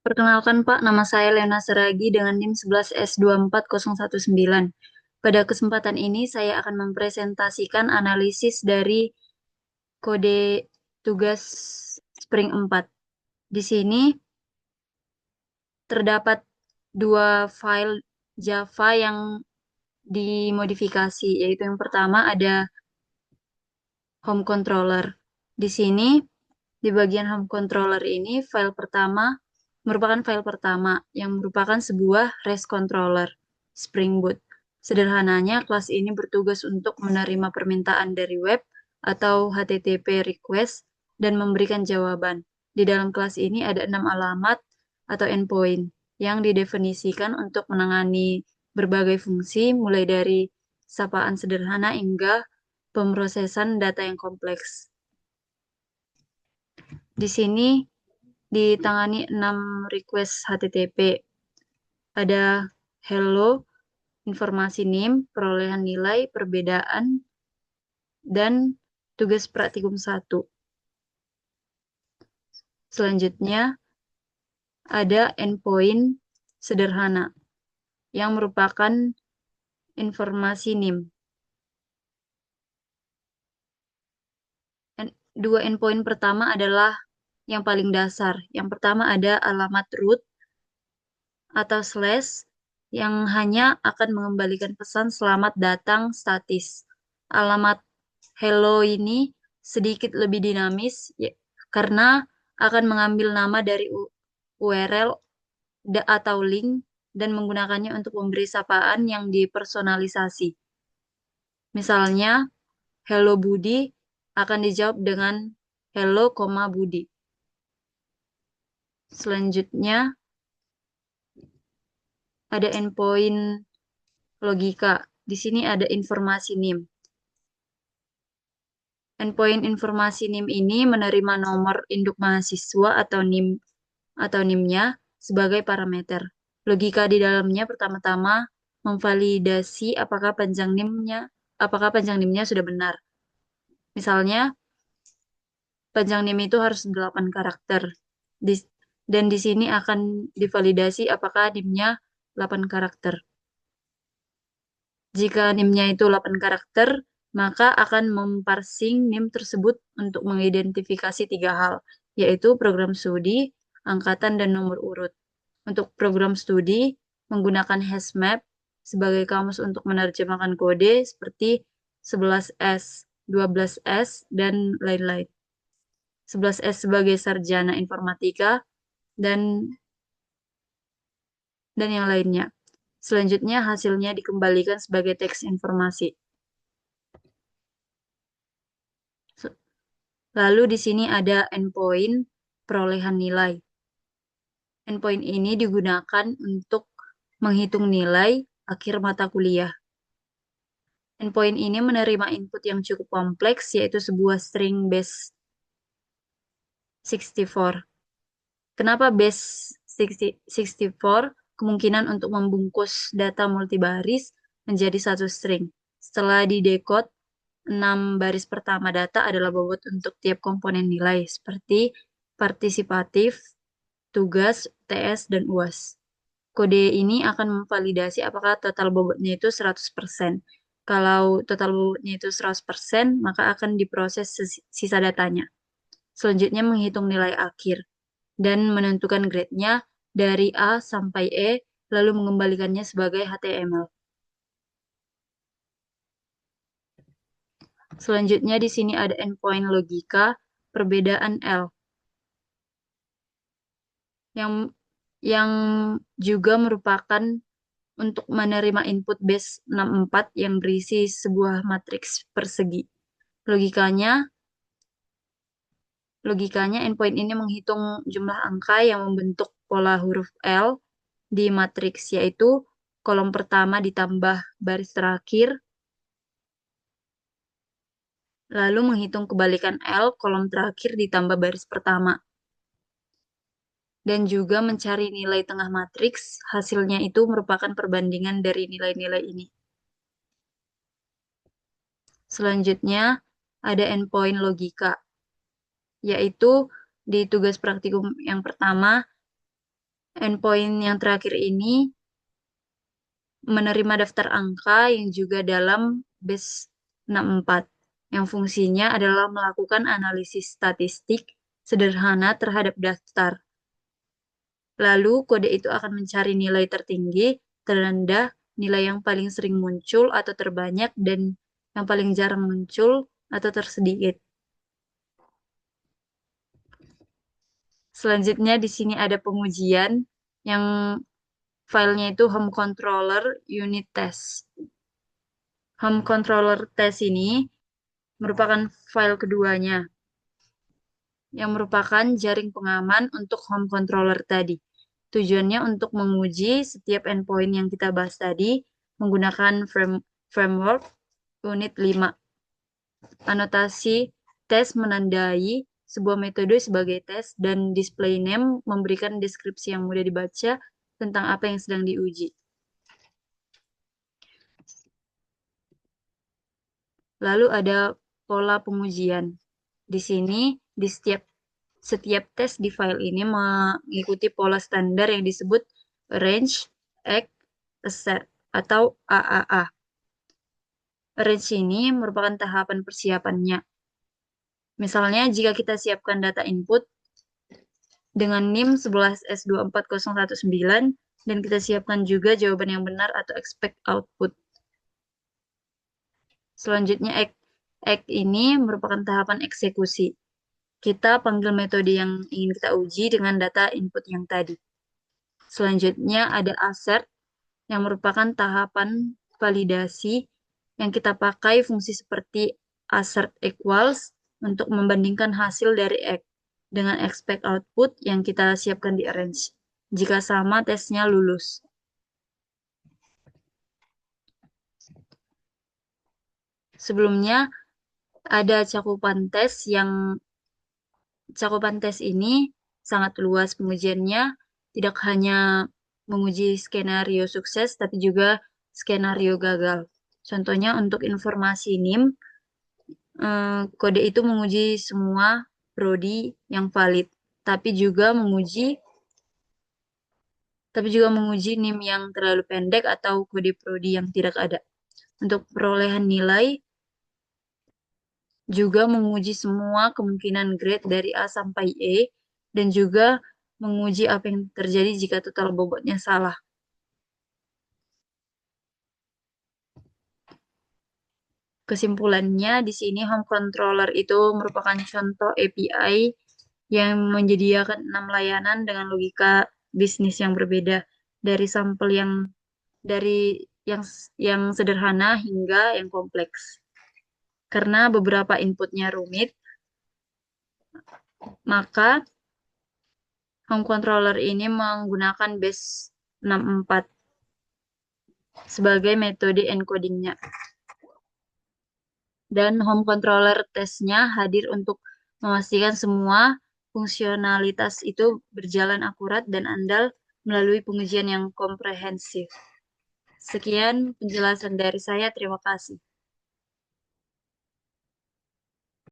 Perkenalkan Pak, nama saya Lena Seragi dengan NIM 11S24019. Pada kesempatan ini saya akan mempresentasikan analisis dari kode tugas Spring 4. Di sini terdapat dua file Java yang dimodifikasi, yaitu yang pertama ada home controller. Di sini, di bagian home controller ini, merupakan file pertama yang merupakan sebuah REST controller Spring Boot. Sederhananya, kelas ini bertugas untuk menerima permintaan dari web atau HTTP request dan memberikan jawaban. Di dalam kelas ini ada 6 alamat atau endpoint yang didefinisikan untuk menangani berbagai fungsi, mulai dari sapaan sederhana hingga pemrosesan data yang kompleks. Di sini ditangani 6 request HTTP. Ada hello, informasi NIM, perolehan nilai, perbedaan, dan tugas praktikum 1. Selanjutnya ada endpoint sederhana yang merupakan informasi NIM. Dua endpoint pertama adalah yang paling dasar. Yang pertama ada alamat root atau slash yang hanya akan mengembalikan pesan selamat datang statis. Alamat hello ini sedikit lebih dinamis karena akan mengambil nama dari URL atau link dan menggunakannya untuk memberi sapaan yang dipersonalisasi. Misalnya, hello Budi akan dijawab dengan hello, Budi. Selanjutnya, ada endpoint logika. Di sini ada informasi NIM. Endpoint informasi NIM ini menerima nomor induk mahasiswa atau NIM-nya sebagai parameter. Logika di dalamnya pertama-tama memvalidasi apakah panjang NIM-nya sudah benar. Misalnya, panjang NIM itu harus 8 karakter. Dan di sini akan divalidasi apakah NIM-nya 8 karakter. Jika NIM-nya itu 8 karakter, maka akan memparsing NIM tersebut untuk mengidentifikasi 3 hal, yaitu program studi, angkatan, dan nomor urut. Untuk program studi, menggunakan hashmap sebagai kamus untuk menerjemahkan kode seperti 11S, 12S, dan lain-lain. 11S sebagai sarjana informatika, dan yang lainnya. Selanjutnya, hasilnya dikembalikan sebagai teks informasi. Lalu di sini ada endpoint perolehan nilai. Endpoint ini digunakan untuk menghitung nilai akhir mata kuliah. Endpoint ini menerima input yang cukup kompleks, yaitu sebuah string base 64. Kenapa base 64? Kemungkinan untuk membungkus data multibaris menjadi satu string. Setelah didekode, 6 baris pertama data adalah bobot untuk tiap komponen nilai, seperti partisipatif, tugas, TS, dan UAS. Kode ini akan memvalidasi apakah total bobotnya itu 100%. Kalau total bobotnya itu 100%, maka akan diproses sisa datanya. Selanjutnya menghitung nilai akhir dan menentukan grade-nya dari A sampai E, lalu mengembalikannya sebagai HTML. Selanjutnya di sini ada endpoint logika perbedaan L yang yang juga merupakan untuk menerima input base 64 yang berisi sebuah matriks persegi. Logikanya endpoint ini menghitung jumlah angka yang membentuk pola huruf L di matriks, yaitu kolom pertama ditambah baris terakhir, lalu menghitung kebalikan L, kolom terakhir ditambah baris pertama. Dan juga mencari nilai tengah matriks, hasilnya itu merupakan perbandingan dari nilai-nilai ini. Selanjutnya, ada endpoint logika, yaitu di tugas praktikum yang pertama, Endpoint yang terakhir ini menerima daftar angka yang juga dalam base 64, yang fungsinya adalah melakukan analisis statistik sederhana terhadap daftar. Lalu kode itu akan mencari nilai tertinggi, terendah, nilai yang paling sering muncul atau terbanyak, dan yang paling jarang muncul atau tersedikit. Selanjutnya di sini ada pengujian yang filenya itu home controller unit test. Home controller test ini merupakan file keduanya yang merupakan jaring pengaman untuk home controller tadi. Tujuannya untuk menguji setiap endpoint yang kita bahas tadi menggunakan framework unit 5. Anotasi tes menandai sebuah metode sebagai tes dan display name memberikan deskripsi yang mudah dibaca tentang apa yang sedang diuji. Lalu ada pola pengujian. Di sini di setiap tes di file ini mengikuti pola standar yang disebut Arrange, Act, Assert atau AAA. Arrange ini merupakan tahapan persiapannya. Misalnya, jika kita siapkan data input dengan NIM 11S24019 dan kita siapkan juga jawaban yang benar atau expect output. Selanjutnya, act ini merupakan tahapan eksekusi. Kita panggil metode yang ingin kita uji dengan data input yang tadi. Selanjutnya ada assert yang merupakan tahapan validasi yang kita pakai fungsi seperti assert equals untuk membandingkan hasil dari act dengan expect output yang kita siapkan di arrange. Jika sama, tesnya lulus. Sebelumnya ada cakupan tes ini sangat luas pengujiannya, tidak hanya menguji skenario sukses, tapi juga skenario gagal. Contohnya untuk informasi NIM, kode itu menguji semua prodi yang valid, tapi juga menguji NIM yang terlalu pendek atau kode prodi yang tidak ada. Untuk perolehan nilai, juga menguji semua kemungkinan grade dari A sampai E, dan juga menguji apa yang terjadi jika total bobotnya salah. Kesimpulannya, di sini home controller itu merupakan contoh API yang menyediakan 6 layanan dengan logika bisnis yang berbeda, dari sampel dari yang yang sederhana hingga yang kompleks. Karena beberapa inputnya rumit, maka home controller ini menggunakan base 64 sebagai metode encodingnya. Dan home controller testnya hadir untuk memastikan semua fungsionalitas itu berjalan akurat dan andal melalui pengujian yang komprehensif. Sekian penjelasan dari saya. Terima kasih.